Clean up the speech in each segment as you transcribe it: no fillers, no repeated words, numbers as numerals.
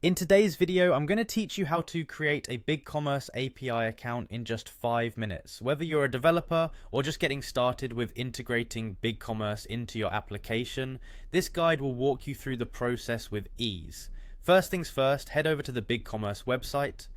In today's video, I'm going to teach you how to create a BigCommerce API account in just 5 minutes. Whether you're a developer or just getting started with integrating BigCommerce into your application, this guide will walk you through the process with ease. First things first, head over to the BigCommerce website.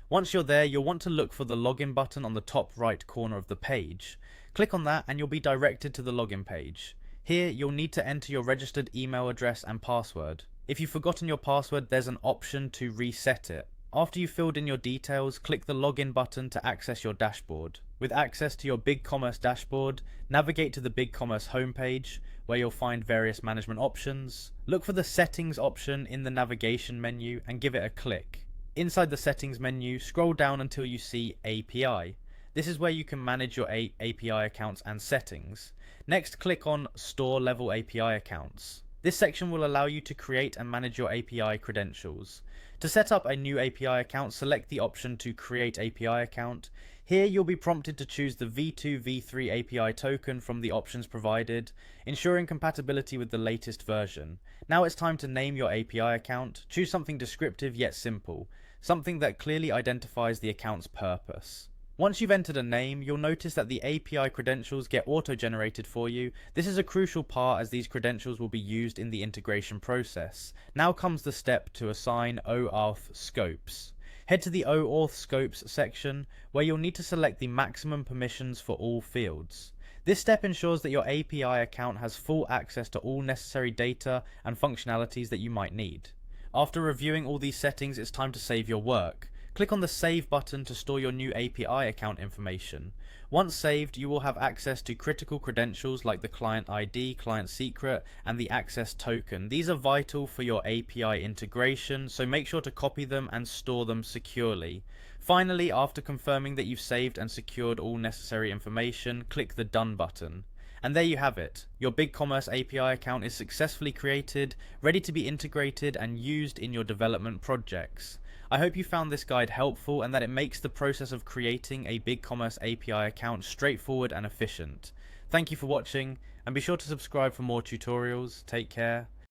Once you're there, you'll want to look for the login button on the top right corner of the page. Click on that and you'll be directed to the login page. Here, you'll need to enter your registered email address and password. If you've forgotten your password, there's an option to reset it. After you've filled in your details, click the login button to access your dashboard. With access to your BigCommerce dashboard, navigate to the BigCommerce homepage, where you'll find various management options. Look for the settings option in the navigation menu and give it a click. Inside the settings menu, scroll down until you see API. This is where you can manage your API accounts and settings. Next, click on Store Level API Accounts. This section will allow you to create and manage your API credentials. To set up a new API account, select the option to Create API Account. Here you'll be prompted to choose the v2, v3 API token from the options provided, ensuring compatibility with the latest version. Now it's time to name your API account. Choose something descriptive yet simple, something that clearly identifies the account's purpose. Once you've entered a name, you'll notice that the API credentials get auto-generated for you. This is a crucial part as these credentials will be used in the integration process. Now comes the step to assign OAuth scopes. Head to the OAuth scopes section, where you'll need to select the maximum permissions for all fields. This step ensures that your API account has full access to all necessary data and functionalities that you might need. After reviewing all these settings, it's time to save your work. Click on the Save button to store your new API account information. Once saved, you will have access to critical credentials like the client ID, client secret, and the access token. These are vital for your API integration, so make sure to copy them and store them securely. Finally, after confirming that you've saved and secured all necessary information, click the Done button. And there you have it. Your BigCommerce API account is successfully created, ready to be integrated and used in your development projects. I hope you found this guide helpful and that it makes the process of creating a BigCommerce API account straightforward and efficient. Thank you for watching, and be sure to subscribe for more tutorials. Take care.